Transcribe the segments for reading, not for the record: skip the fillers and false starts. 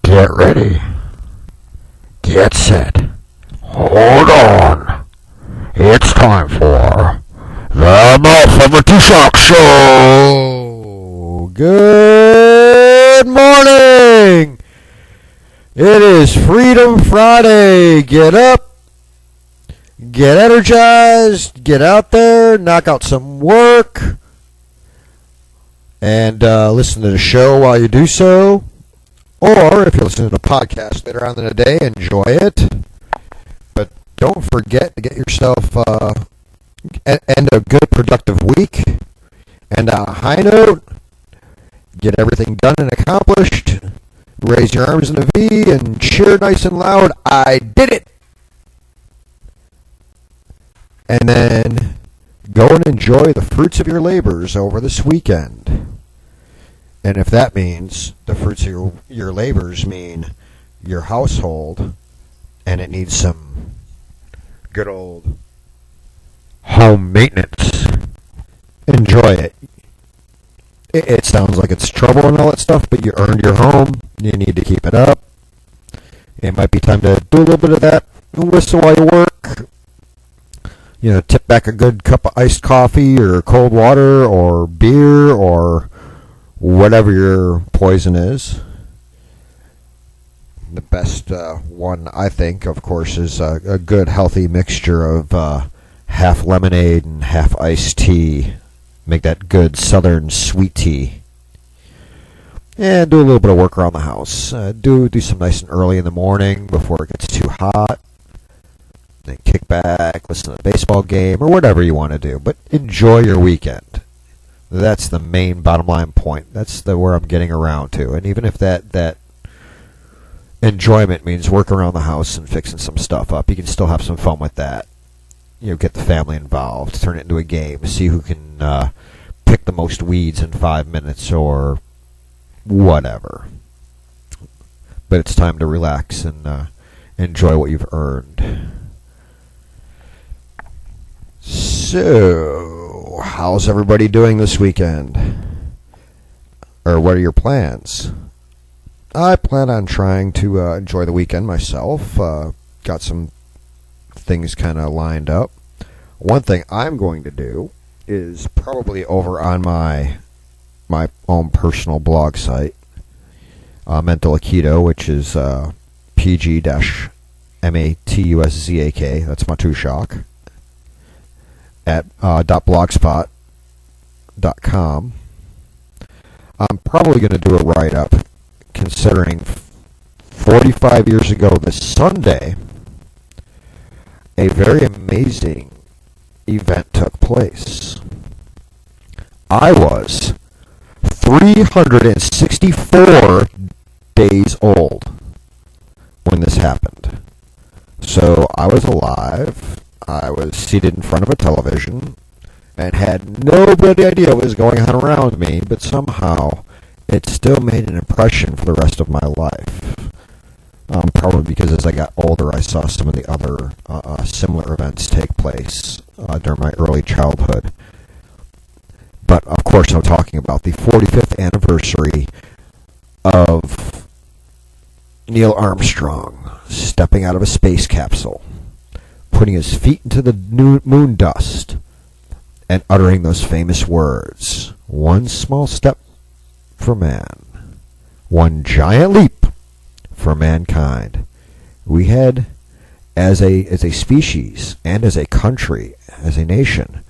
Get ready. Get set. Hold on. It's time for the Matuszak Show. Good morning. It is Freedom Friday. Get up. Get energized. Get out there. Knock out some work. And listen to the show while you do so. Or if you're listening to a podcast later on in the day, enjoy it. But don't forget to get yourself end a good, productive week. And a high note, get everything done and accomplished. Raise your arms in a V and cheer nice and loud. I did it! And then go and enjoy the fruits of your labors over this weekend. And if that means the fruits of your labors mean your household and it needs some good old home maintenance, enjoy it. It sounds like it's trouble and all that stuff, but you earned your home. You need to keep it up. It might be time to do a little bit of that. Whistle while you work. You know, tip back a good cup of iced coffee or cold water or beer or whatever your poison is. The best one, I think, of course, is a good healthy mixture of half lemonade and half iced tea. Make that good southern sweet tea. And do a little bit of work around the house. Do some nice and early in the morning before it gets too hot. Then kick back, listen to the baseball game, or whatever you want to do. But enjoy your weekend. That's the main bottom line point. That's where I'm getting around to. And even if that enjoyment means working around the house and fixing some stuff up, you can still have some fun with that. You know, get the family involved, turn it into a game, see who can pick the most weeds in 5 minutes or whatever. But it's time to relax and enjoy what you've earned. So, how's everybody doing this weekend? Or what are your plans? I plan on trying to enjoy the weekend myself. Got some things kind of lined up. One thing I'm going to do is probably over on my own personal blog site, Mental Aikido, which is PG-Matuszak, that's Matuszak, at .blogspot.com. I'm probably going to do a write-up considering 45 years ago this Sunday, a very amazing event took place. I was 364 days old when this happened. So I was alive. I was seated in front of a television and had no bloody idea what was going on around me, but somehow it still made an impression for the rest of my life. Probably because as I got older, I saw some of the other similar events take place during my early childhood. But, of course, I'm talking about the 45th anniversary of Neil Armstrong stepping out of a space capsule, putting his feet into the moon dust, and uttering those famous words, "One small step for man, one giant leap for mankind." We had, as a species and as a country, as a nation,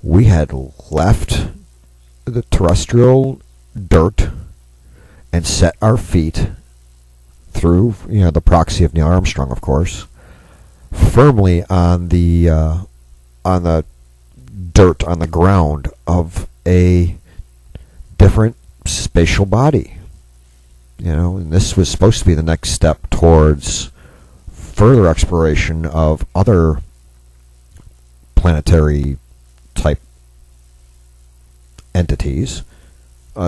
we had left the terrestrial dirt and set our feet through, the proxy of Neil Armstrong, of course, firmly on the dirt, on the ground of a different spatial body. And this was supposed to be the next step towards further exploration of other planetary type entities,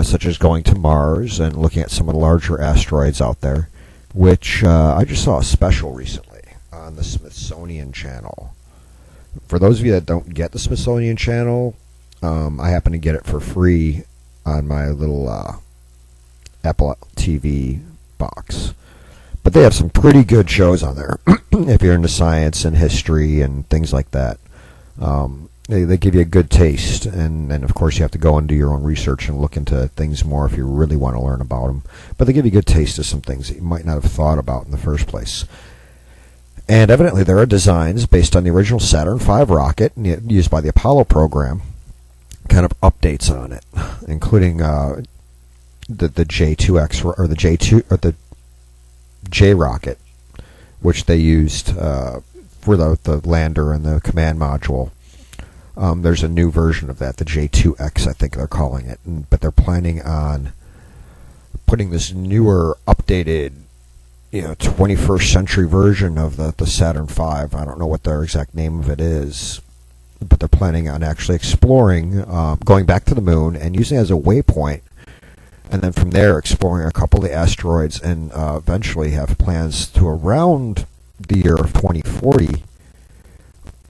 such as going to Mars and looking at some of the larger asteroids out there, which I just saw a special recently on the Smithsonian Channel. For those of you that don't get the Smithsonian Channel, I happen to get it for free on my little Apple TV box. But they have some pretty good shows on there if you're into science and history and things like that. They give you a good taste, and of course you have to go and do your own research and look into things more if you really want to learn about them. But they give you a good taste of some things that you might not have thought about in the first place. And evidently there are designs based on the original Saturn V rocket used by the Apollo program, kind of updates on it, including the J2X or the J2 or the J rocket, which they used for the lander and the command module. There's a new version of that, the J2X, I think they're calling it, but they're planning on putting this newer, updated, 21st century version of the Saturn V. I don't know what their exact name of it is, but they're planning on actually exploring, going back to the moon and using it as a waypoint, and then from there exploring a couple of the asteroids, and eventually have plans to, around the year of 2040,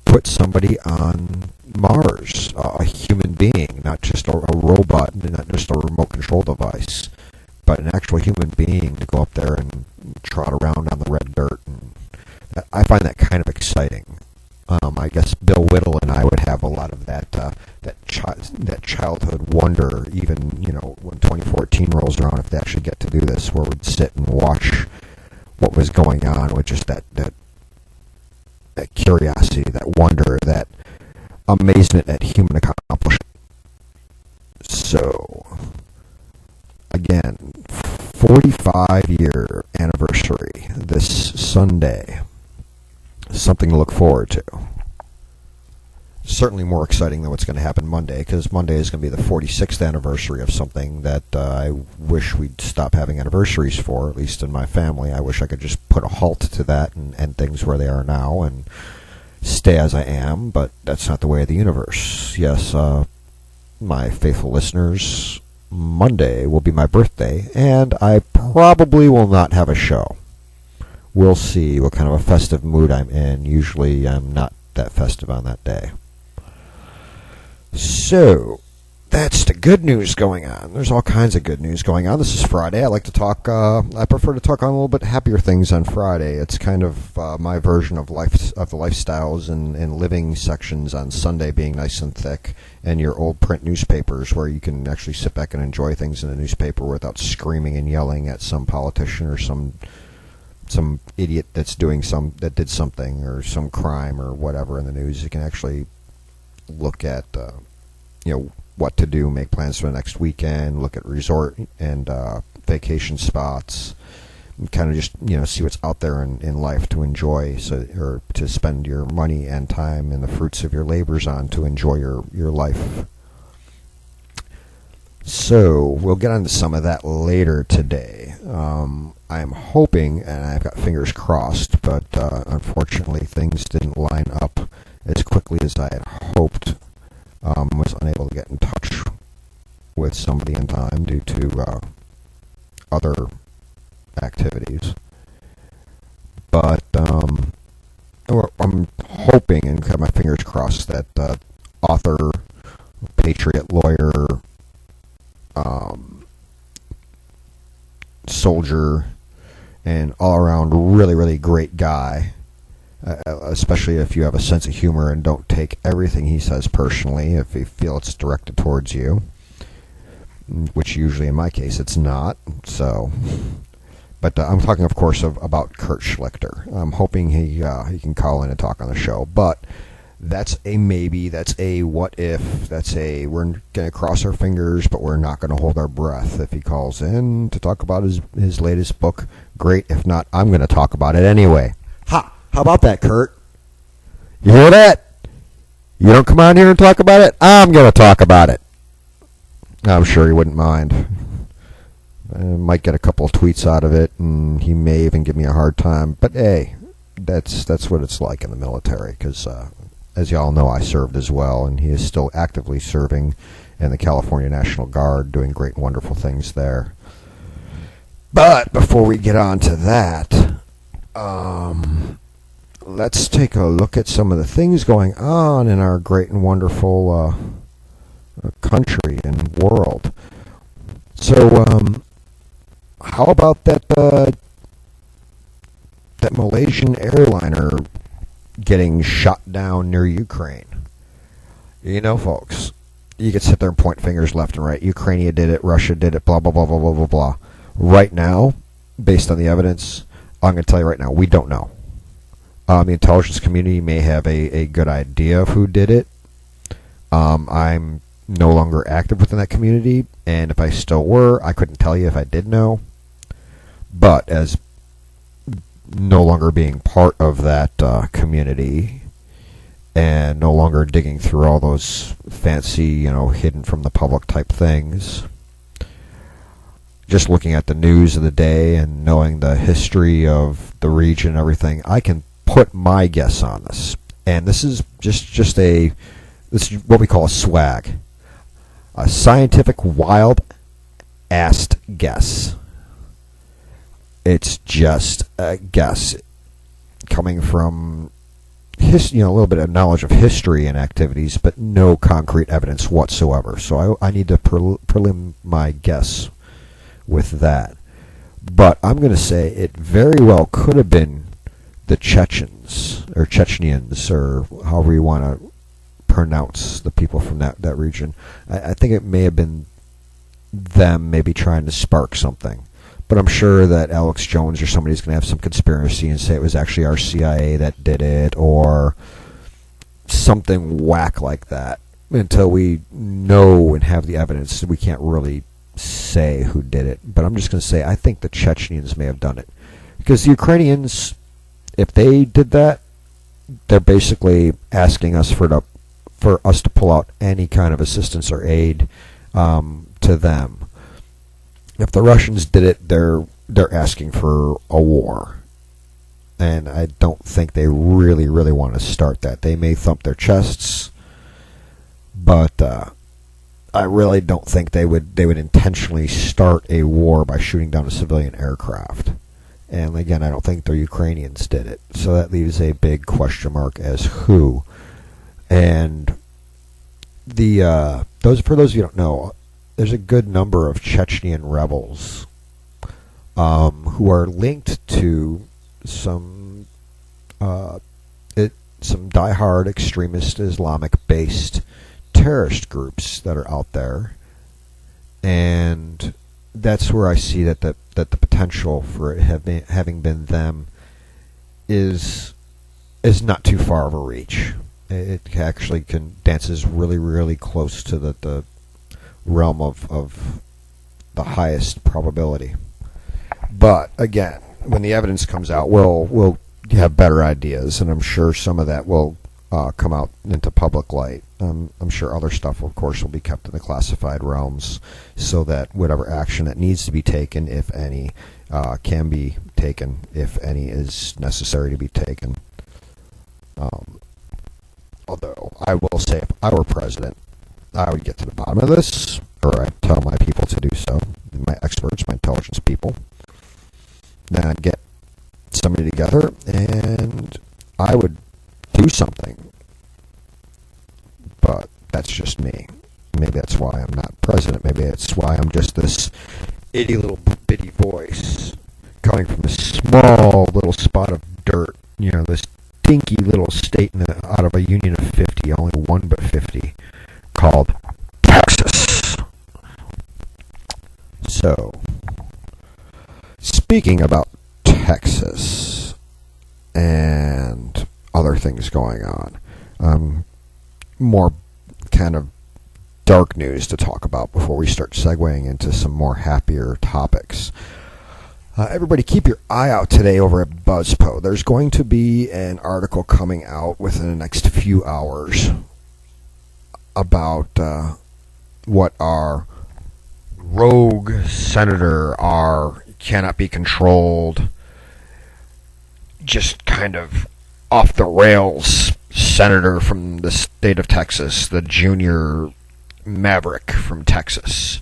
put somebody on Mars, a human being, not just a robot, not just a remote control device, but an actual human being to go up there and trot around on the red dirt. And I find that kind of exciting. I guess Bill Whittle and I would have a lot of that childhood wonder, even when 2014 rolls around, if they actually get to do this, where we'd sit and watch what was going on with just that curiosity, that wonder, that amazement at human accomplishment. So, again, 45-year anniversary this Sunday. Something to look forward to. Certainly more exciting than what's going to happen Monday, because Monday is going to be the 46th anniversary of something that I wish we'd stop having anniversaries for, at least in my family. I wish I could just put a halt to that and end things where they are now and stay as I am, but that's not the way of the universe. Yes, my faithful listeners, Monday will be my birthday, and I probably will not have a show. We'll see what kind of a festive mood I'm in. Usually I'm not that festive on that day. So, that's the good news going on. There's all kinds of good news going on. This is Friday. I like to talk, I prefer to talk on a little bit happier things on Friday. It's kind of my version of the lifestyles and living sections on Sunday being nice and thick, and your old print newspapers where you can actually sit back and enjoy things in a newspaper without screaming and yelling at some politician or some idiot that did something or some crime or whatever in the news. You can actually look at what to do, make plans for the next weekend, look at resort and vacation spots, and kind of just see what's out there in life to enjoy, or to spend your money and time and the fruits of your labors on to enjoy your life. So we'll get into some of that later today. I'm hoping, and I've got fingers crossed, but unfortunately things didn't line up as quickly as I had hoped. Was unable to get in touch with somebody in time due to other activities. But I'm hoping and have my fingers crossed that author, patriot, lawyer, soldier, and all-around really, really great guy, especially if you have a sense of humor and don't take everything he says personally, if you feel it's directed towards you, which usually in my case it's not. So, but I'm talking, of course, about Kurt Schlichter. I'm hoping he can call in and talk on the show, but that's a maybe, that's a what if, we're going to cross our fingers, but we're not going to hold our breath. If he calls in to talk about his latest book, great. If not, I'm going to talk about it anyway. Ha! How about that, Kurt? You hear that? You don't come on here and talk about it? I'm going to talk about it. I'm sure he wouldn't mind. I might get a couple of tweets out of it, and he may even give me a hard time. But hey, that's what it's like in the military, because as you all know, I served as well, and he is still actively serving in the California National Guard, doing great and wonderful things there. But before we get on to that, let's take a look at some of the things going on in our great and wonderful country and world. So, how about that that Malaysian airliner getting shot down near Ukraine. You know, folks, you could sit there and point fingers left and right. Ukraine did it, Russia did it, blah, blah, blah, blah, blah, blah, blah. Right now, based on the evidence, I'm going to tell you right now, we don't know. The intelligence community may have a good idea of who did it. I'm no longer active within that community, and if I still were, I couldn't tell you if I did know. But as no longer being part of that community and no longer digging through all those fancy, hidden from the public type things, just looking at the news of the day and knowing the history of the region and everything, I can put my guess on this. And this is this is what we call a swag. A scientific wild assed guess. It's just a guess coming from a little bit of knowledge of history and activities, but no concrete evidence whatsoever. So I need to prelim my guess with that. But I'm going to say it very well could have been the Chechens, or Chechenians, or however you want to pronounce the people from that region. I think it may have been them maybe trying to spark something. But I'm sure that Alex Jones or somebody's going to have some conspiracy and say it was actually our CIA that did it, or something whack like that. Until we know and have the evidence, we can't really say who did it. But I'm just going to say I think the Chechens may have done it. Because the Ukrainians, if they did that, they're basically asking us for us to pull out any kind of assistance or aid to them. If the Russians did it, they're asking for a war. And I don't think they really, really want to start that. They may thump their chests, but I really don't think they would intentionally start a war by shooting down a civilian aircraft. And again, I don't think the Ukrainians did it. So that leaves a big question mark as who. And for those of you who don't know, there's a good number of Chechen rebels who are linked to some diehard extremist Islamic-based terrorist groups that are out there, and that's where I see that the potential for it having been them is not too far of a reach. It actually dances really, really close to the realm of the highest probability. But again, when the evidence comes out, we'll have better ideas, and I'm sure some of that will come out into public light. I'm sure other stuff, of course, will be kept in the classified realms, so that whatever action that needs to be taken, if any, can be taken, if any is necessary to be taken. Although I will say, if I were president, I would get to the bottom of this, or I'd tell my people to do so, my experts, my intelligence people. Then I'd get somebody together, and I would do something. But that's just me. Maybe that's why I'm not president. Maybe that's why I'm just this itty little bitty voice coming from a small little spot of dirt. This dinky little state out of a union of 50, only one but 50, called Texas. So, speaking about Texas and other things going on, more kind of dark news to talk about before we start segueing into some more happier topics. Everybody keep your eye out today over at BuzzPo. There's going to be an article coming out within the next few hours about what our rogue senator, our cannot be controlled, just kind of off the rails senator from the state of Texas, the junior maverick from Texas,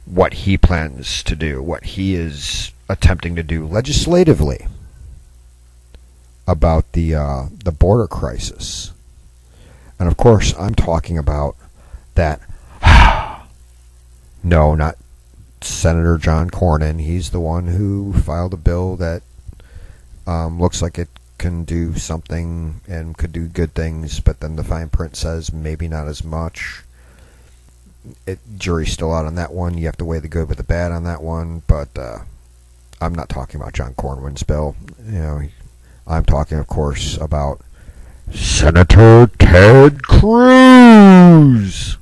what he plans to do, what he is attempting to do legislatively about the border crisis. And of course, I'm talking about that. No, not Senator John Cornyn. He's the one who filed a bill that Looks like it can do something and could do good things, but then the fine print says maybe not as much. Jury's still out on that one. You have to weigh the good with the bad on that one, but I'm not talking about John Cornyn's bill. I'm talking, of course, about Senator Ted Cruz.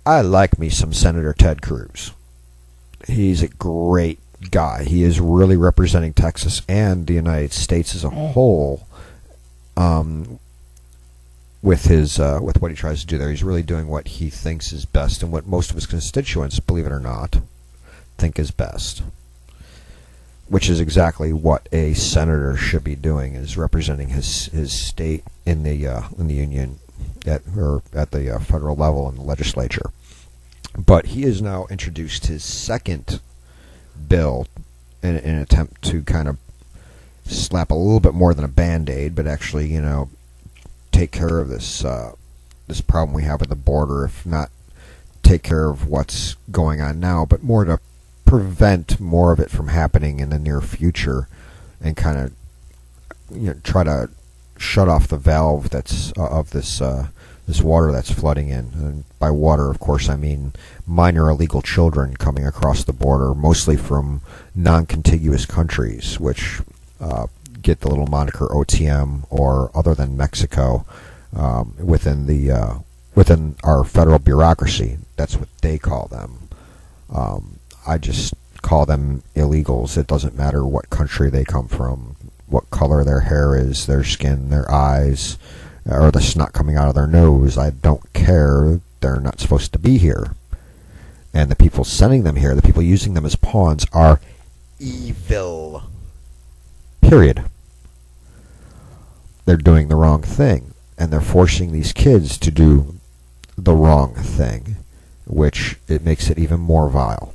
I like me some Senator Ted Cruz. He's a great guy. He is really representing Texas and the United States as a whole. With what he tries to do there, he's really doing what he thinks is best and what most of his constituents, believe it or not, think is best. Which is exactly what a senator should be doing: is representing his state in the union at the federal level in the legislature. But he has now introduced his second bill in an attempt to kind of slap a little bit more than a Band-Aid, but actually, take care of this problem we have at the border, if not take care of what's going on now, but more to prevent more of it from happening in the near future, and kind of try to shut off the valve that's of this water that's flooding in. And by water, of course, I mean minor illegal children coming across the border, mostly from non-contiguous countries, which get the little moniker OTM, or other than Mexico, within our federal bureaucracy. That's what they call them. I just call them illegals. It doesn't matter what country they come from, what color their hair is, their skin, their eyes, or the snot coming out of their nose. I don't care. They're not supposed to be here. And the people sending them here, the people using them as pawns, are evil. Period. They're doing the wrong thing, and they're forcing these kids to do the wrong thing, which it makes it even more vile.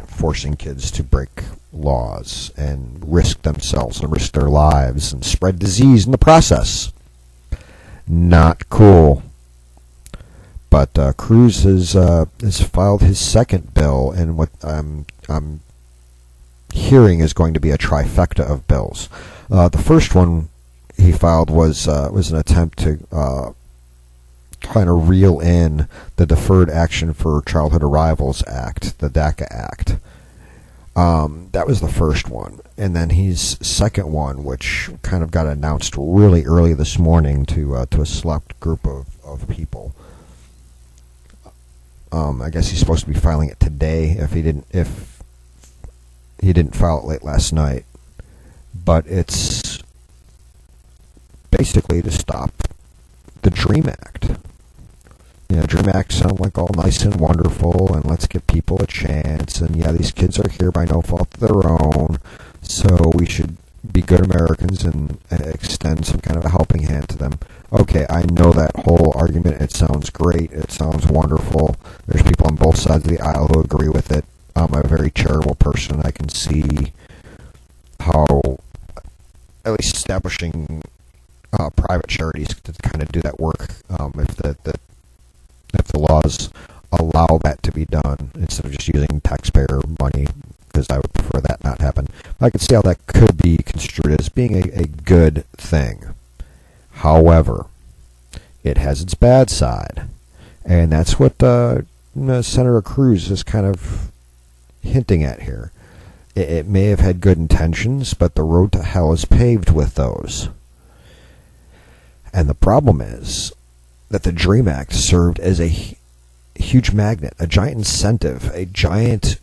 Forcing kids to break laws and risk themselves and risk their lives and spread disease in the process. Not cool. But Cruz has filed his second bill, and what I'm hearing is going to be a trifecta of bills. The first one he filed was an attempt to kind of reel in the Deferred Action for Childhood Arrivals Act, the DACA Act. That was the first one. And then his second one, which kind of got announced really early this morning to a select group of people. I guess he's supposed to be filing it today if he didn't file it late last night. But it's basically to stop the DREAM Act. DREAM Act sound like all nice and wonderful, and let's give people a chance, and these kids are here by no fault of their own, so we should be good Americans and extend some kind of a helping hand to them. Okay, I know that whole argument. It sounds great. It sounds wonderful. There's people on both sides of the aisle who agree with it. I'm a very charitable person. I can see how at least establishing private charities to kind of do that work, if the laws allow that to be done instead of just using taxpayer money, because I would prefer that not happen. But I could see how that could be construed as being a good thing. However, it has its bad side, and that's what Senator Cruz is kind of hinting at here. It may have had good intentions, but the road to hell is paved with those. And the problem is that the DREAM Act served as a huge magnet, a giant incentive, a giant,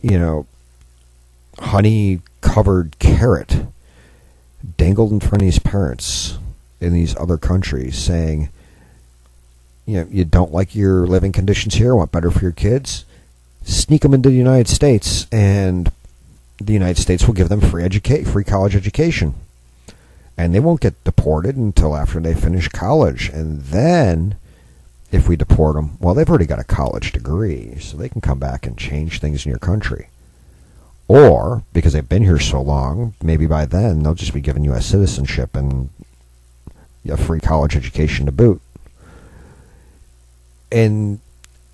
honey-covered carrot dangled in front of these parents in these other countries, saying, you don't like your living conditions here, want better for your kids? Sneak them into the United States, and the United States will give them free college education. And they won't get deported until after they finish college. And then, if we deport them, well, they've already got a college degree, so they can come back and change things in your country. Or, because they've been here so long, maybe by then they'll just be given U.S. citizenship and a free college education to boot. And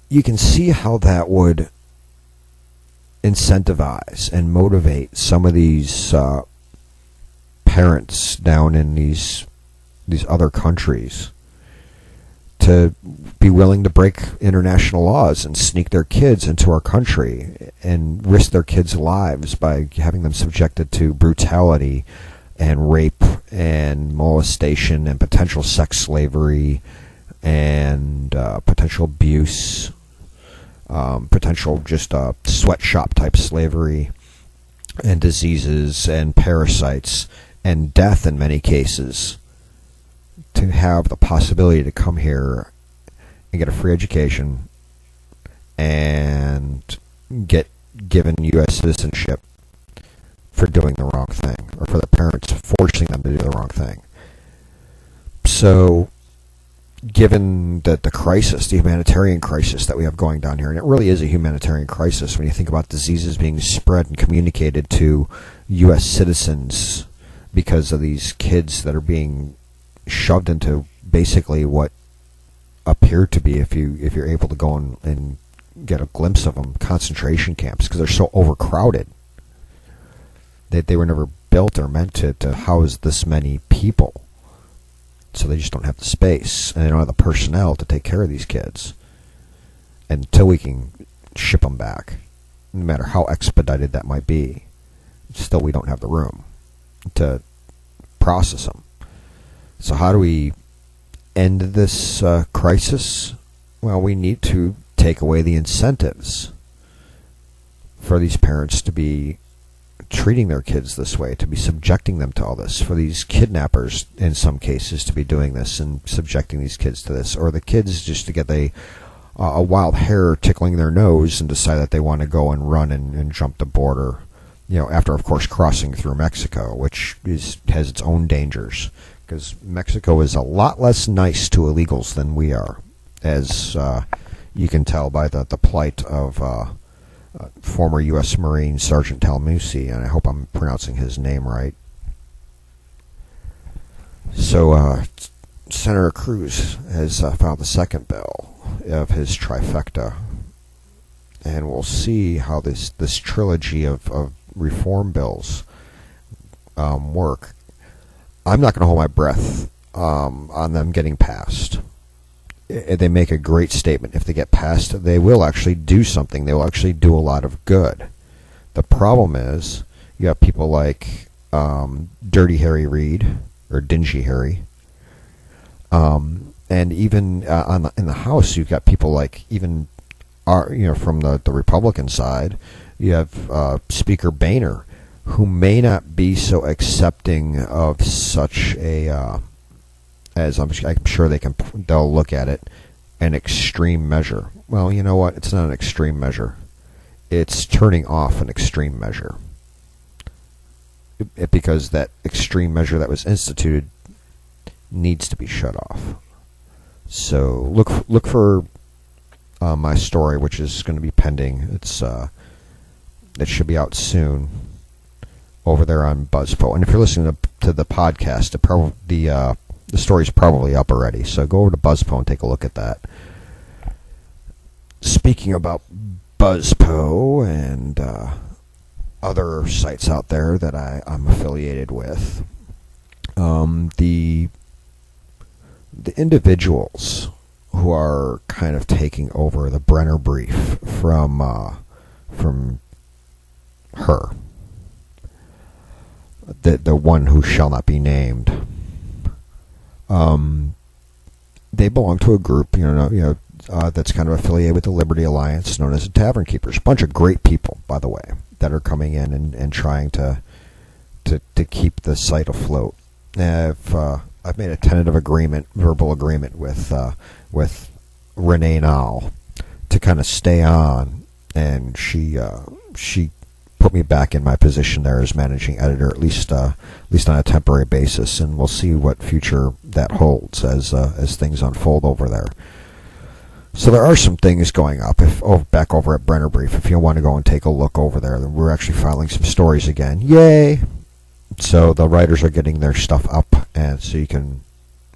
you can see how that would incentivize and motivate some of these parents down in these other countries to be willing to break international laws and sneak their kids into our country and risk their kids' lives by having them subjected to brutality and rape and molestation and potential sex slavery and potential abuse, potential just sweatshop type slavery and diseases and parasites and death in many cases, to have the possibility to come here and get a free education and get given U.S. citizenship for doing the wrong thing, or for the parents forcing them to do the wrong thing. So, given that the crisis, the humanitarian crisis that we have going down here, and it really is a humanitarian crisis when you think about diseases being spread and communicated to U.S. citizens because of these kids that are being shoved into basically what appear to be, if you're able to go and get a glimpse of them, concentration camps, because they're so overcrowded. They were never built or meant to house this many people. So they just don't have the space, and they don't have the personnel to take care of these kids. And until we can ship them back, no matter how expedited that might be, still we don't have the room to process them. So how do we end this crisis? Well, we need to take away the incentives for these parents to be treating their kids this way, to be subjecting them to all this, for these kidnappers in some cases to be doing this and subjecting these kids to this, or the kids just to get a wild hair tickling their nose and decide that they want to go and run and jump the border, after of course crossing through Mexico, which has its own dangers, because Mexico is a lot less nice to illegals than we are, as you can tell by the plight of former U.S. Marine Sergeant Talmusi, and I hope I'm pronouncing his name right. So Senator Cruz has filed the second bill of his trifecta, and we'll see how this trilogy of reform bills work. I'm not going to hold my breath on them getting passed. They make a great statement. If they get passed, they will actually do something. They will actually do a lot of good. The problem is, you have people like Dirty Harry Reid, or Dingy Harry, and even in the House, you've got people like, even from the Republican side, you have Speaker Boehner, who may not be so accepting of such a as I'm sure they'll look at it, an extreme measure. Well, you know what? It's not an extreme measure. It's turning off an extreme measure. Because that extreme measure that was instituted needs to be shut off. So look for my story, which is going to be pending. It should be out soon over there on BuzzPo. And if you're listening to the podcast, the story's probably up already, so go over to BuzzPo and take a look at that. Speaking about BuzzPo and other sites out there that I'm affiliated with, the individuals who are kind of taking over the Brenner brief from her, the one who shall not be named. They belong to a group, that's kind of affiliated with the Liberty Alliance, known as the Tavern Keepers. A bunch of great people, by the way, that are coming in and trying to keep the site afloat. I've made a tentative agreement, verbal agreement with Renee Nall to kind of stay on, and she put me back in my position there as managing editor, at least on a temporary basis, and we'll see what future that holds as things unfold over there. So there are some things going up back over at Brenner Brief. If you want to go and take a look over there, we're actually filing some stories again. Yay! So the writers are getting their stuff up, and so you can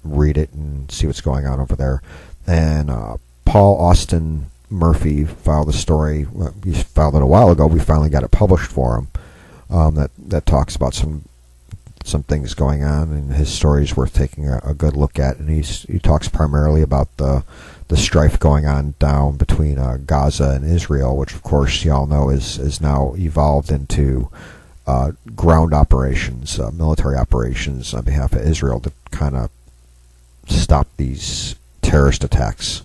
read it and see what's going on over there. And Paul Austin Murphy filed a story. Well, he filed it a while ago. We finally got it published for him. That talks about some some things going on, and his story is worth taking a good look at. And he talks primarily about the strife going on down between Gaza and Israel, which of course you all know is now evolved into ground operations, military operations on behalf of Israel to kind of stop these terrorist attacks.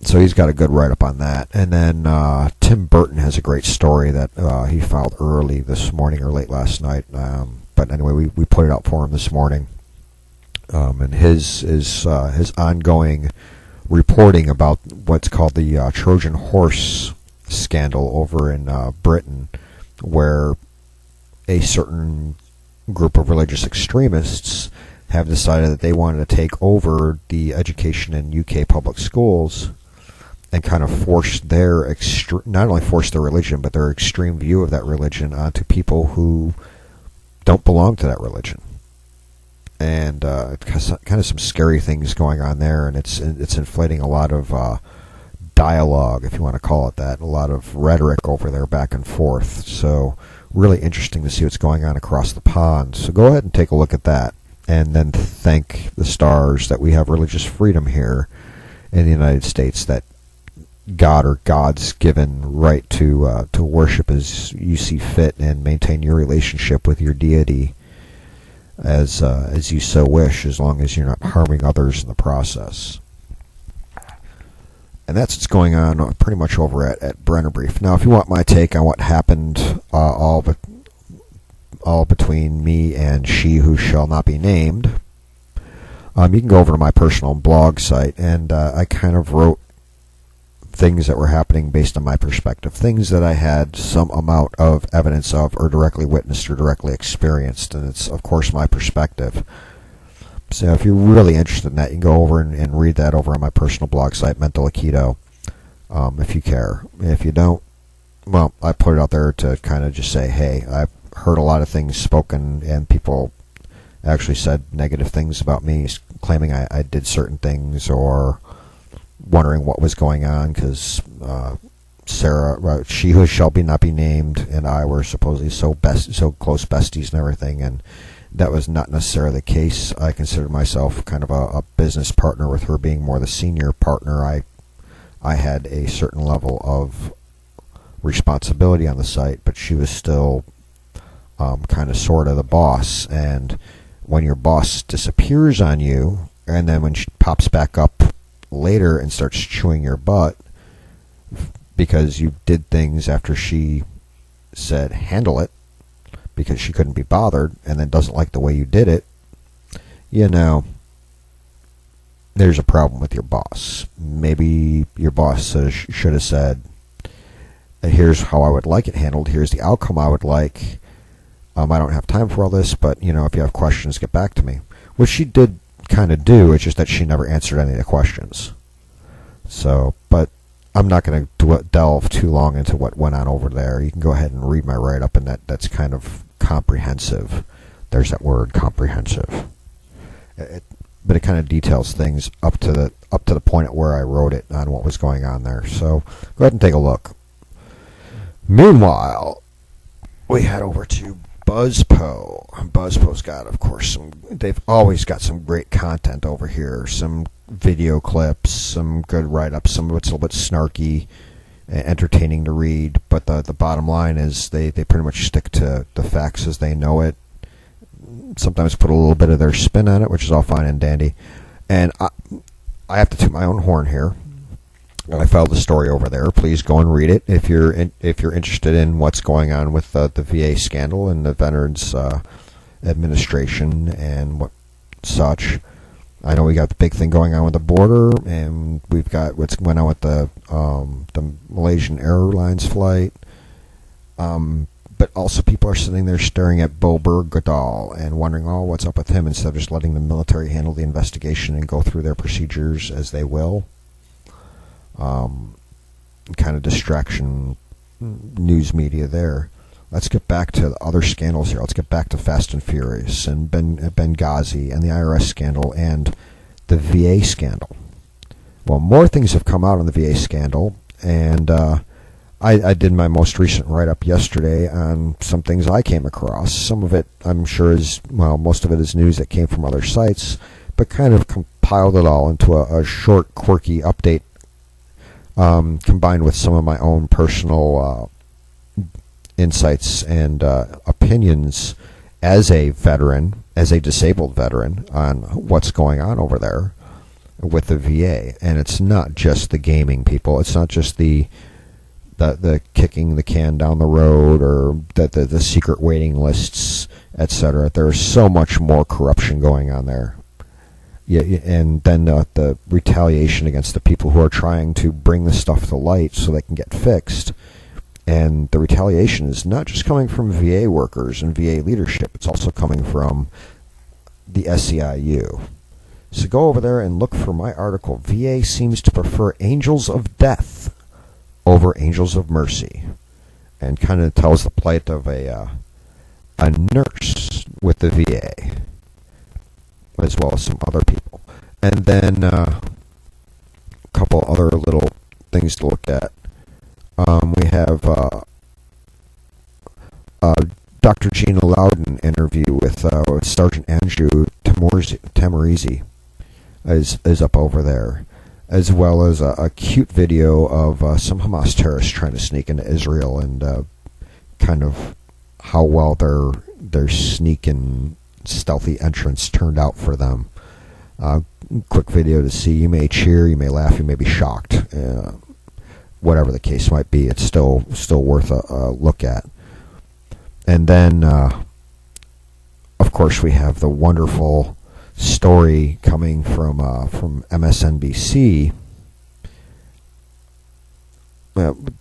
So he's got a good write-up on that. And then Tim Burton has a great story that he filed early this morning or late last night. But anyway, we put it out for him this morning. And his ongoing reporting about what's called the Trojan horse scandal over in Britain, where a certain group of religious extremists have decided that they wanted to take over the education in UK public schools and kind of force their not only force their religion, but their extreme view of that religion onto people who don't belong to that religion. And kind of some scary things going on there, and it's inflating a lot of dialogue, if you want to call it that, a lot of rhetoric over there back and forth. So really interesting to see what's going on across the pond. So go ahead and take a look at that, and then thank the stars that we have religious freedom here in the United States, that God or God's given right to worship as you see fit and maintain your relationship with your deity as you so wish, as long as you're not harming others in the process. And that's what's going on pretty much over at Brenner Brief. Now, if you want my take on what happened all between me and she who shall not be named, you can go over to my personal blog site, and I kind of wrote things that were happening based on my perspective, things that I had some amount of evidence of or directly witnessed or directly experienced, and it's, of course, my perspective. So if you're really interested in that, you can go over and read that over on my personal blog site, Mental Aikido, if you care. If you don't, well, I put it out there to kind of just say, hey, I've heard a lot of things spoken, and people actually said negative things about me, claiming I did certain things, or wondering what was going on, because Sarah, she who shall not be named, and I were supposedly so close besties and everything, and that was not necessarily the case. I considered myself kind of a business partner, with her being more the senior partner. I had a certain level of responsibility on the site, but she was still kind of sort of the boss. And when your boss disappears on you, and then when she pops back up later and starts chewing your butt because you did things after she said handle it, because she couldn't be bothered, and then doesn't like the way you did it, you know, there's a problem with your boss. Maybe your boss should have said, here's how I would like it handled, here's the outcome I would like, I don't have time for all this, but, you know, if you have questions, get back to me. Which she did kind of do, it's just that she never answered any of the questions. So, but I'm not going to delve too long into what went on over there. You can go ahead and read my write-up, and that's kind of comprehensive. There's that word, comprehensive. But it kind of details things up to the point at where I wrote it on what was going on there. So go ahead and take a look. Meanwhile, we head over to BuzzPo. BuzzPo's got, of course, they've always got some great content over here. Some video clips, some good write-ups, some of it's a little bit snarky, entertaining to read, but the bottom line is they pretty much stick to the facts as they know it. Sometimes put a little bit of their spin on it, which is all fine and dandy. And I have to toot my own horn here. I filed the story over there. Please go and read it if you're interested in what's going on with the VA scandal and the Veterans Administration and what such. I know we got the big thing going on with the border, and we've got what's going on with the Malaysian Airlines flight. But also people are sitting there staring at Bo Bergdahl and wondering, oh, what's up with him, instead of just letting the military handle the investigation and go through their procedures as they will. Kind of distraction news media there. Let's get back to the other scandals here. Let's get back to Fast and Furious and Benghazi and the IRS scandal and the VA scandal. Well, more things have come out on the VA scandal, and I did my most recent write-up yesterday on some things I came across. Some of it, I'm sure, most of it is news that came from other sites, but kind of compiled it all into a short, quirky update, combined with some of my own personal insights and opinions as a veteran, as a disabled veteran, on what's going on over there with the VA. And it's not just the gaming people. It's not just the kicking the can down the road, or the secret waiting lists, etc. There's so much more corruption going on there. Yeah, and then the retaliation against the people who are trying to bring the stuff to light so they can get fixed. And the retaliation is not just coming from VA workers and VA leadership. It's also coming from the SEIU. So go over there and look for my article. VA seems to prefer angels of death over angels of mercy, and kind of tells the plight of a nurse with the VA, as well as some other people. And then a couple other little things to look at. We have Dr. Gina Loudon interview with Sergeant Andrew Tamarizi is up over there, as well as a cute video of some Hamas terrorists trying to sneak into Israel, and kind of how well their sneak and stealthy entrance turned out for them. Quick video to see. You may cheer, you may laugh, you may be shocked. Whatever the case might be, it's still worth a look at. And then, of course, we have the wonderful story coming from MSNBC.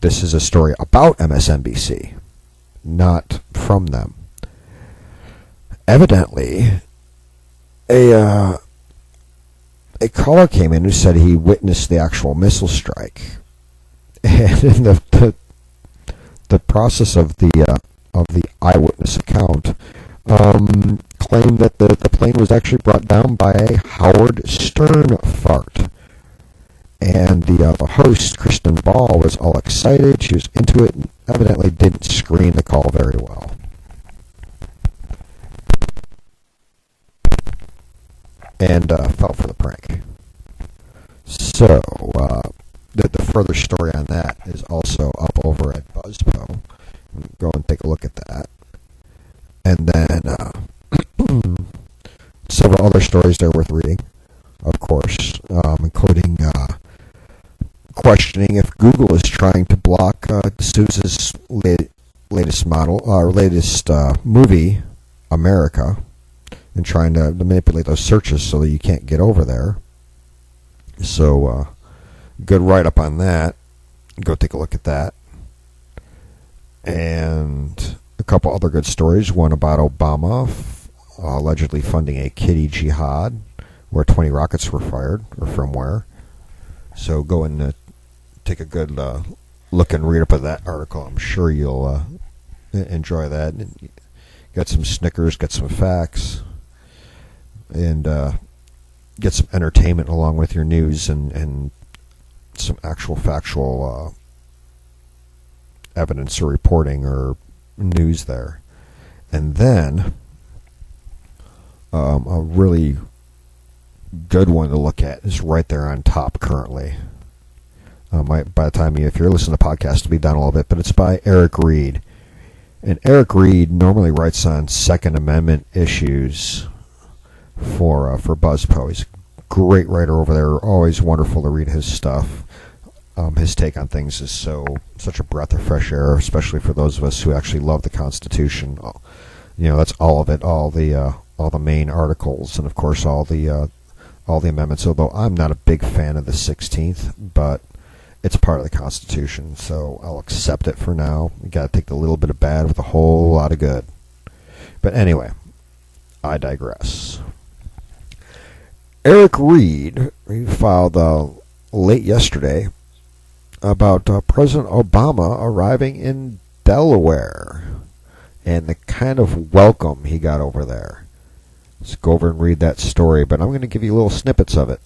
This is a story about MSNBC, not from them. Evidently, a caller came in who said he witnessed the actual missile strike, and in the process of the eyewitness account, claimed that the plane was actually brought down by a Howard Stern fart. And the host, Kristen Ball, was all excited. She was into it and evidently didn't screen the call very well. And fell for the prank. So, the further story on that is also up over at BuzzPo. Go and take a look at that. And then several other stories that are worth reading, of course, including questioning if Google is trying to block D'Souza's latest movie, America, and trying to manipulate those searches so that you can't get over there. So, good write-up on that. Go take a look at that. And a couple other good stories. One about Obama allegedly funding a kiddie jihad where 20 rockets were fired, or from where. So go and take a good look and read up at that article. I'm sure you'll enjoy that. Get some Snickers, get some facts, and get some entertainment along with your news and some actual factual evidence or reporting or news there. And then a really good one to look at is right there on top currently. By the time if you're listening to the podcast, it'll be done a little bit, but it's by Eric Reed. And Eric Reed normally writes on Second Amendment issues for BuzzPo. He's a great writer over there. Always wonderful to read his stuff. His take on things is such a breath of fresh air, especially for those of us who actually love the Constitution. That's all of it, all the main articles, and of course all the amendments. Although I'm not a big fan of the 16th, but it's part of the Constitution, so I'll accept it for now. You got to take the little bit of bad with a whole lot of good. But anyway, I digress. Eric Reed filed late yesterday about President Obama arriving in Delaware and the kind of welcome he got over there. Let's go over and read that story, but I'm going to give you little snippets of it.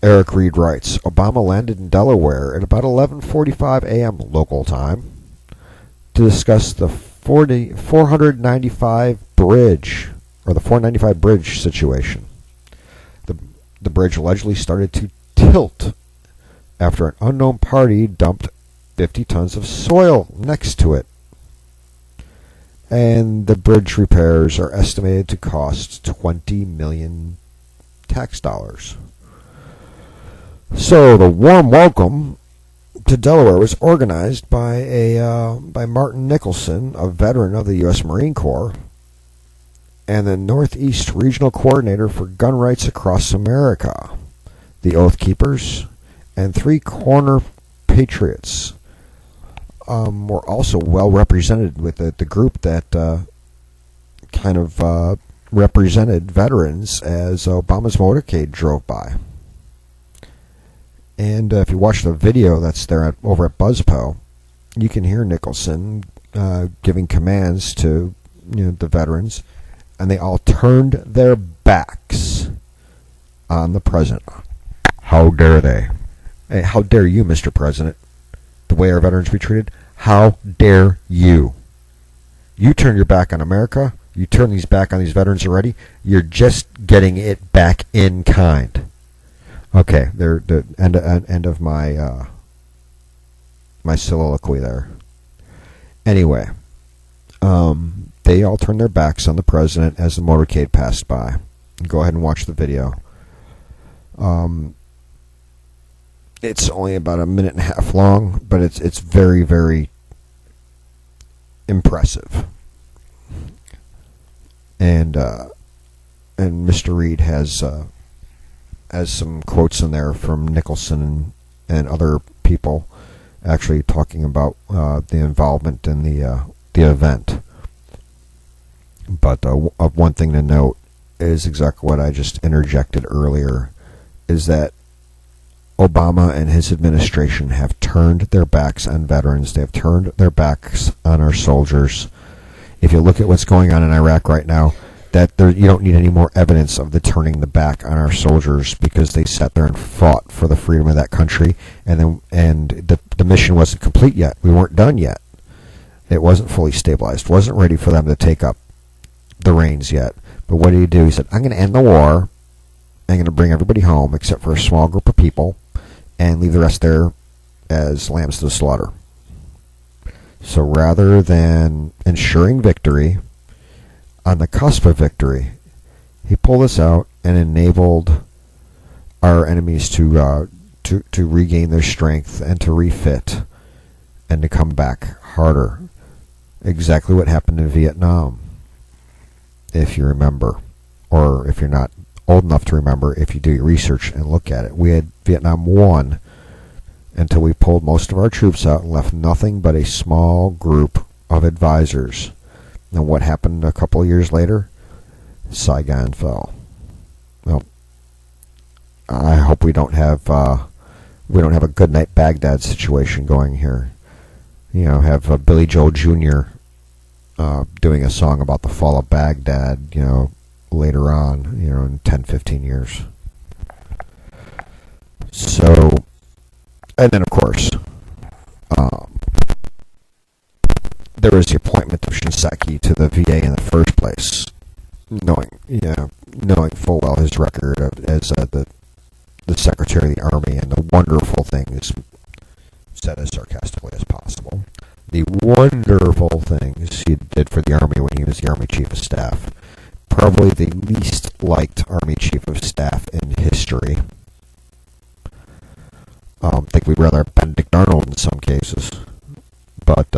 Eric Reed writes, Obama landed in Delaware at about 11:45 a.m. local time to discuss the 495 bridge, or the 495 bridge situation. The bridge allegedly started to tilt after an unknown party dumped 50 tons of soil next to it. And the bridge repairs are estimated to cost $20 million tax dollars. So the warm welcome to Delaware was organized by Martin Nicholson, a veteran of the U.S. Marine Corps, and the Northeast Regional Coordinator for Gun Rights Across America, the Oath Keepers, and Three Corner Patriots were also well represented with the group that kind of represented veterans as Obama's motorcade drove by. And if you watch the video that's there over at BuzzPo, you can hear Nicholson giving commands to the veterans, and they all turned their backs on the president. How dare they? Hey, how dare you, Mr. President? The way our veterans were treated? How dare you? You turn your back on America. You turn these back on these veterans already. You're just getting it back in kind. Okay, the end of my my soliloquy there. Anyway, they all turned their backs on the president as the motorcade passed by. Go ahead and watch the video. It's only about a minute and a half long, but it's very, very impressive. And Mr. Reed has some quotes in there from Nicholson and other people actually talking about the involvement in the event. But one thing to note is exactly what I just interjected earlier, is that Obama and his administration have turned their backs on veterans. They have turned their backs on our soldiers. If you look at what's going on in Iraq right now, you don't need any more evidence of the turning the back on our soldiers, because they sat there and fought for the freedom of that country, and the mission wasn't complete yet. We weren't done yet. It wasn't fully stabilized. Wasn't ready for them to take up the reins yet. But what did he do? He said, I'm going to end the war. I'm going to bring everybody home except for a small group of people and leave the rest there as lambs to the slaughter. So rather than ensuring victory, on the cusp of victory, he pulled us out and enabled our enemies to regain their strength and to refit and to come back harder. Exactly what happened in Vietnam, if you remember, or if you're not old enough to remember, if you do your research and look at it. We had Vietnam won until we pulled most of our troops out and left nothing but a small group of advisors. And what happened a couple of years later? Saigon fell. Well, I hope we don't have a good night Baghdad situation going here. Have Billy Joel Jr. Doing a song about the fall of Baghdad, later on, in 10, 15 years. So, and then of course, there was the appointment of Shinseki to the VA in the first place, knowing full well his record as the Secretary of the Army and the wonderful things, said as sarcastically as possible, the wonderful things he did for the Army when he was the Army Chief of Staff. Probably the least liked Army Chief of Staff in history. I think we'd rather have Benedict Arnold in some cases, but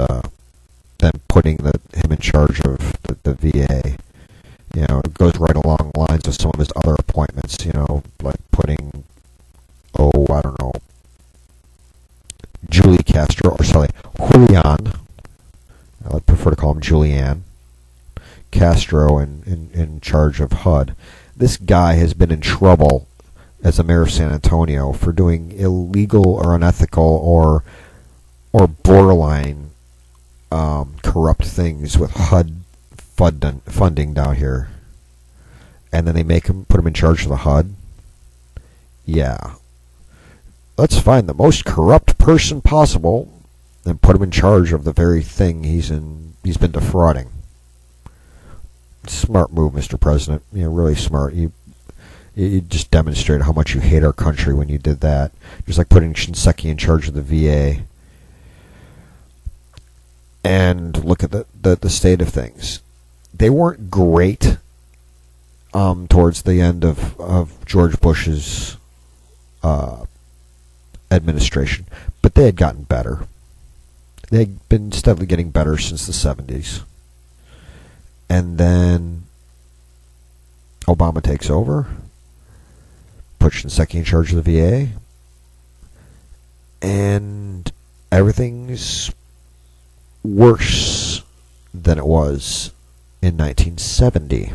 then putting him in charge of the VA, it goes right along the lines of some of his other appointments, like putting, I don't know, Julian, I prefer to call him Julian Castro in charge of HUD. This guy has been in trouble as the mayor of San Antonio for doing illegal or unethical or borderline corrupt things with HUD funding down here, and then they put him in charge of the HUD. Yeah, let's find the most corrupt person possible and put him in charge of the very thing he's been defrauding. Smart move, Mr. President. Really smart. You just demonstrated how much you hate our country when you did that. Just like putting Shinseki in charge of the VA. And look at the state of things. They weren't great towards the end of George Bush's administration, but they had gotten better. They'd been steadily getting better since the 70s. And then Obama takes over, puts Shinseki in charge of the VA, and everything's worse than it was in 1970.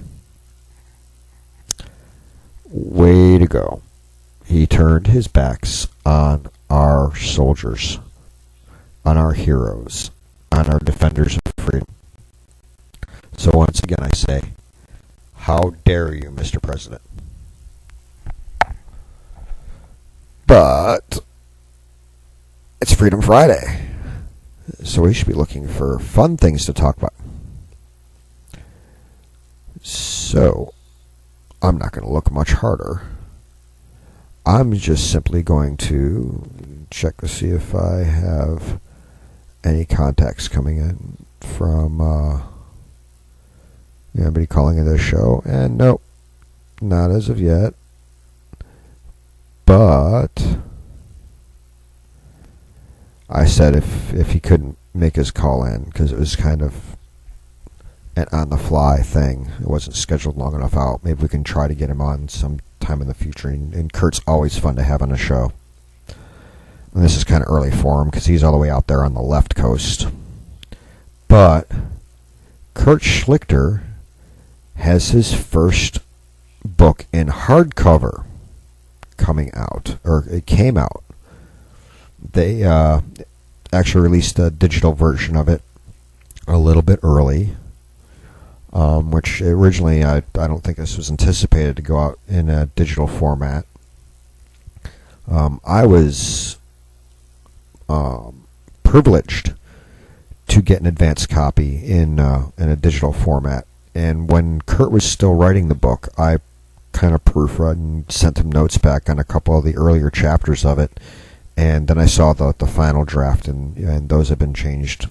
Way to go. He turned his backs on our soldiers, on our heroes, on our defenders of freedom. So once again I say, how dare you, Mr. President? But it's Freedom Friday, so we should be looking for fun things to talk about. So I'm not going to look much harder. I'm just simply going to check to see if I have any contacts coming in from anybody calling into the show. And nope, not as of yet. But I said if he couldn't make his call in, because it was kind of an on-the-fly thing. It wasn't scheduled long enough out. Maybe we can try to get him on sometime in the future. And Kurt's always fun to have on a show. And this is kind of early for him because he's all the way out there on the left coast. But Kurt Schlichter has his first book in hardcover coming out, or it came out. They actually released a digital version of it a little bit early, which originally I don't think this was anticipated to go out in a digital format. I was privileged to get an advance copy in a digital format, and when Kurt was still writing the book, I kind of proofread and sent him notes back on a couple of the earlier chapters of it, and then I saw the final draft, and those have been changed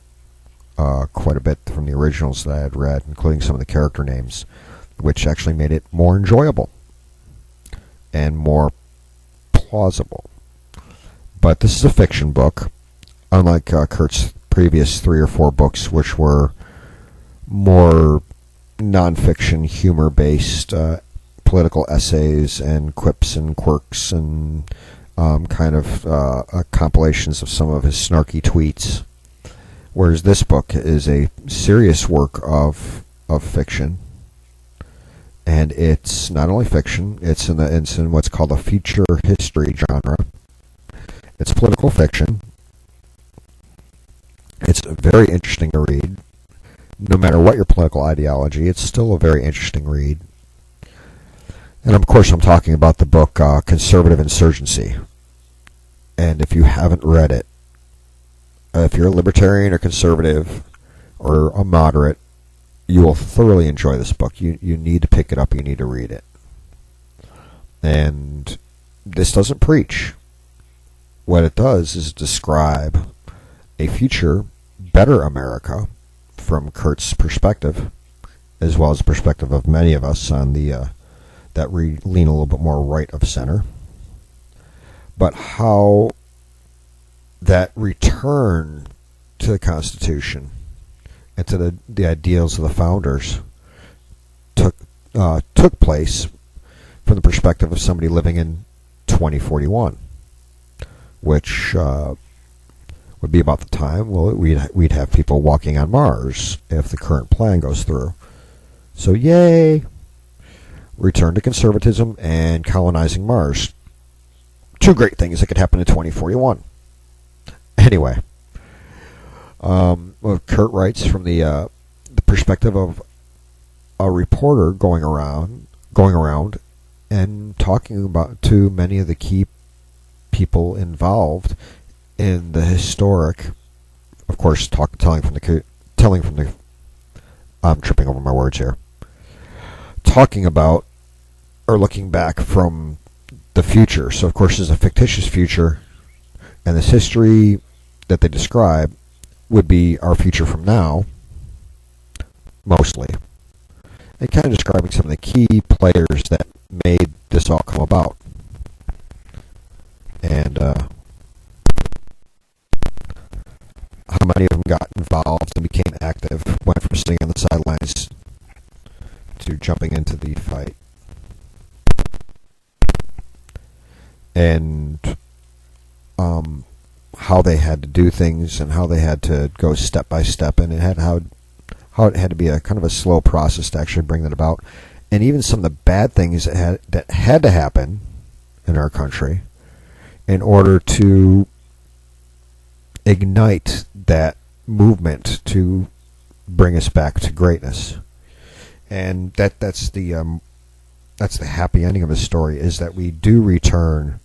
quite a bit from the originals that I had read, including some of the character names, which actually made it more enjoyable and more plausible. But this is a fiction book, unlike Kurt's previous 3 or 4 books, which were more nonfiction, humor-based political essays and quips and quirks and compilations of some of his snarky tweets. Whereas this book is a serious work of fiction, and it's not only fiction; it's in what's called a feature history genre. It's political fiction. It's very interesting to read. No matter what your political ideology, it's still a very interesting read. And of course, I'm talking about the book Conservative Insurgency. And if you haven't read it, if you're a libertarian or conservative or a moderate, you will thoroughly enjoy this book. You need to pick it up. You need to read it. And this doesn't preach. What it does is describe a future, better America from Kurt's perspective, as well as the perspective of many of us on the that lean a little bit more right of center. But how that return to the Constitution and to the ideals of the founders took place from the perspective of somebody living in 2041, which would be about the time we'd have people walking on Mars if the current plan goes through. So yay! Return to conservatism and colonizing Mars. 2 great things that could happen in 2041. Anyway, Kurt writes from the perspective of a reporter going around and talking to many of the key people involved in the historic, of course, telling from the. I'm tripping over my words here. Talking about or looking back from the future. So, of course, there's a fictitious future, and this history that they describe would be our future from now, mostly. And kind of describing some of the key players that made this all come about. And how many of them got involved and became active, went from sitting on the sidelines to jumping into the fight. And how they had to do things and how they had to go step by step, and how it had to be a kind of a slow process to actually bring that about, and even some of the bad things that had to happen in our country in order to ignite that movement to bring us back to greatness. And that's the happy ending of the story, is that we do return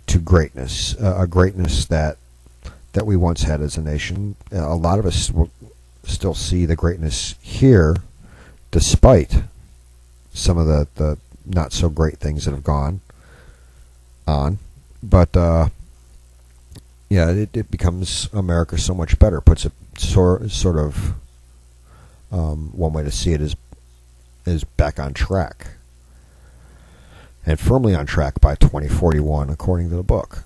to greatness, a greatness that we once had as a nation. A lot of us will still see the greatness here, despite some of the not so great things that have gone on. But it becomes America so much better. Puts it sort of one way to see it is back on track, and firmly on track by 2041, according to the book.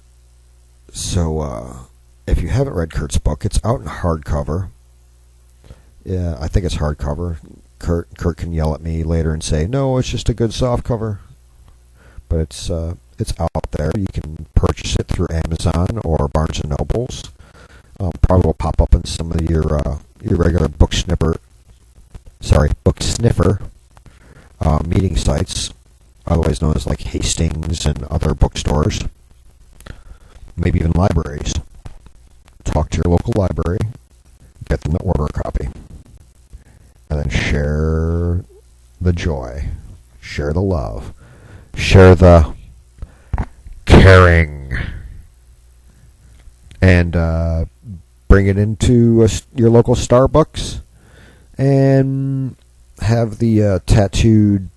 So, if you haven't read Kurt's book, it's out in hardcover. Yeah, I think it's hardcover. Kurt can yell at me later and say, no, it's just a good softcover. But it's out there. You can purchase it through Amazon or Barnes & Nobles. Probably will pop up in some of your regular book sniffer meeting sites, otherwise known as like Hastings and other bookstores, maybe even libraries. Talk to your local library, get them to order a copy, and then share the joy, share the love, share the caring, and bring it into your local Starbucks and have the tattooed,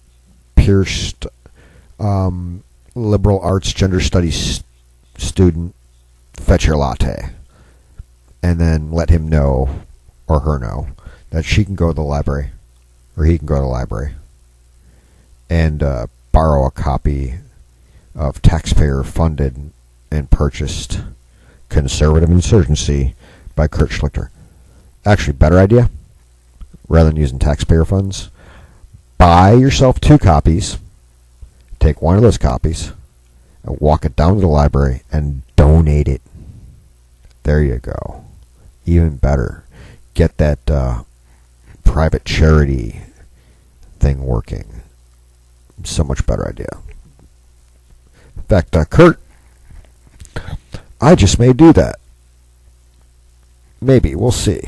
pierced, liberal arts, gender studies student fetch your latte, and then let him know, or her know, that she can go to the library, or he can go to the library, and borrow a copy of taxpayer-funded and purchased Conservative Insurgency by Kurt Schlichter. Actually, better idea, rather than using taxpayer funds, buy yourself 2 copies, take one of those copies, and walk it down to the library and donate it. There you go. Even better. Get that private charity thing working. So much better idea. In fact, Kurt, I just may do that. Maybe. We'll see.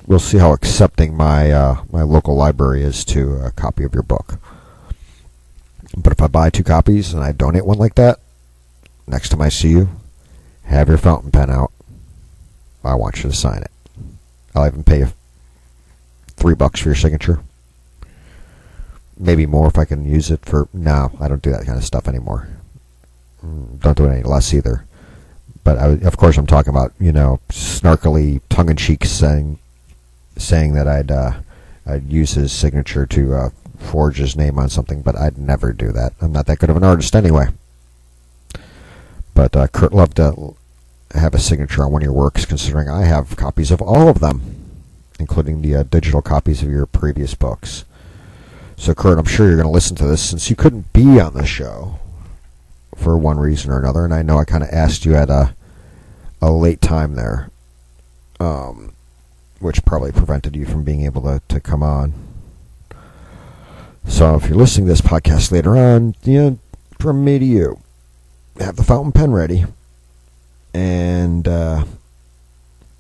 We'll see how accepting my my local library is to a copy of your book. But if I buy 2 copies and I donate one like that, next time I see you, have your fountain pen out. I want you to sign it. I'll even pay you $3 for your signature. Maybe more if I can use it for... No, I don't do that kind of stuff anymore. Don't do it any less either. But of course I'm talking about, snarkily, tongue-in-cheek saying that I'd use his signature to forge his name on something, but I'd never do that. I'm not that good of an artist anyway. But Kurt loved to have a signature on one of your works, considering I have copies of all of them, including the digital copies of your previous books. So Kurt, I'm sure you're going to listen to this, since you couldn't be on the show for one reason or another, and I know I kind of asked you at a late time there, which probably prevented you from being able to come on. So if you're listening to this podcast later on, from me to you, have the fountain pen ready, and I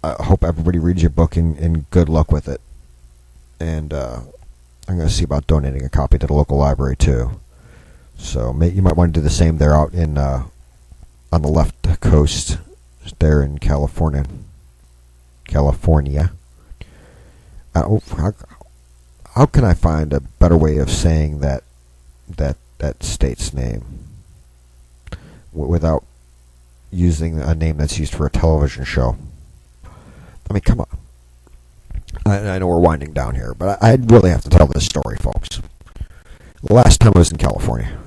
hope everybody reads your book and good luck with it. And I'm going to see about donating a copy to the local library too. So you might want to do the same there out in on the left coast there in California. How can I find a better way of saying that state's name without using a name that's used for a television show? I mean, come on. I know we're winding down here, but I really have to tell this story, folks. The last time I was in California,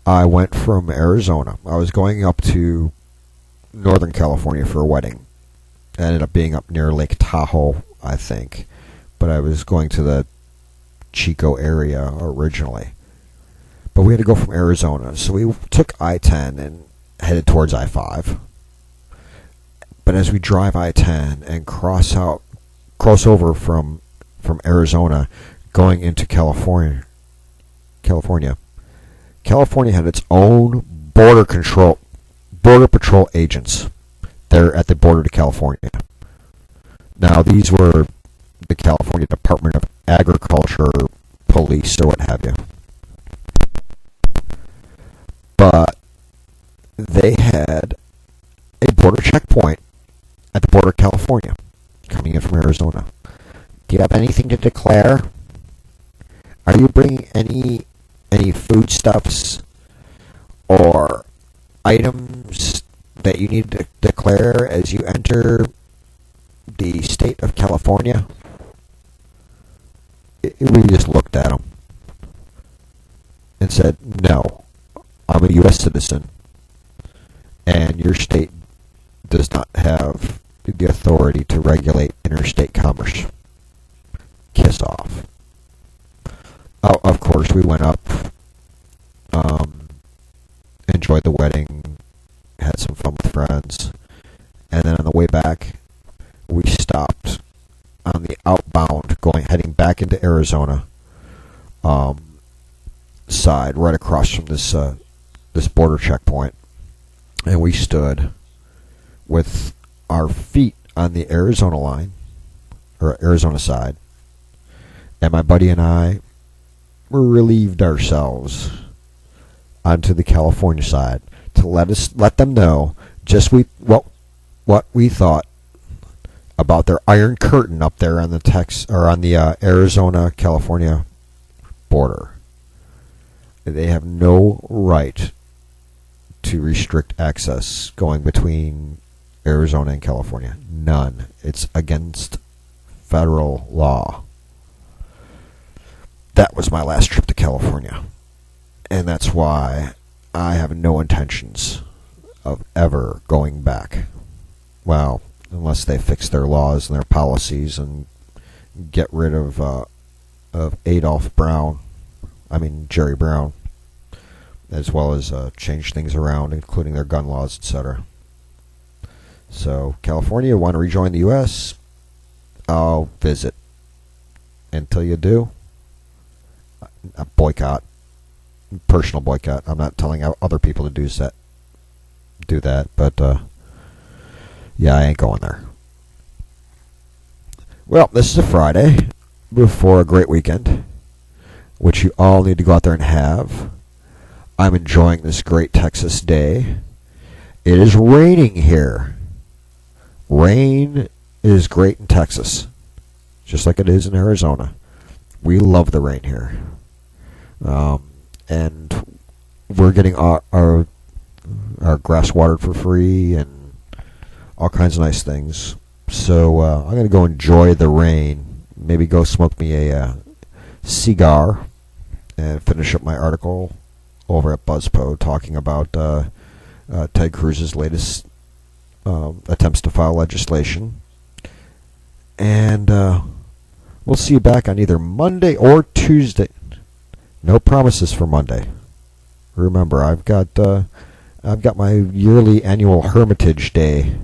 I went from Arizona. I was going up to Northern California for a wedding. It ended up being up near Lake Tahoe, I think. But I was going to the Chico area originally. But we had to go from Arizona. So we took I-10 and headed towards I-5. But as we drive I-10 and cross over from Arizona going into California had its own border patrol agents there at the border to California. Now, these were the California Department of Agriculture, police, or what have you. But they had a border checkpoint at the border of California, coming in from Arizona. Do you have anything to declare? Are you bringing any foodstuffs or items that you need to declare as you enter the state of California? We just looked at them and said, no, I'm a U.S. citizen, and your state does not have the authority to regulate interstate commerce. Kiss off. Oh, of course, we went up, enjoyed the wedding, had some fun with friends, and then on the way back, we stopped on the outbound, heading back into Arizona side, right across from this border checkpoint, and we stood with our feet on the Arizona line, or Arizona side, and my buddy and I relieved ourselves onto the California side to let them know just what we thought about their Iron Curtain up there on the Arizona California border. They have no right to restrict access going between Arizona and California. None. It's against federal law. That was my last trip to California. And that's why I have no intentions of ever going back. Well, unless they fix their laws and their policies and get rid of Jerry Brown, as well as change things around, including their gun laws, etc. So, California, want to rejoin the U.S.? I'll visit. Until you do, a boycott. Personal boycott. I'm not telling other people to do that, but yeah, I ain't going there. Well, this is a Friday before a great weekend, which you all need to go out there and have. I'm enjoying this great Texas day. It is raining here. Rain is great in Texas, just like it is in Arizona. We love the rain here. And we're getting our grass watered for free and all kinds of nice things. So I'm going to go enjoy the rain. Maybe go smoke me a cigar and finish up my article over at BuzzPo talking about Ted Cruz's latest attempts to file legislation. And we'll see you back on either Monday or Tuesday. No promises for Monday. Remember, I've got my yearly annual Hermitage Day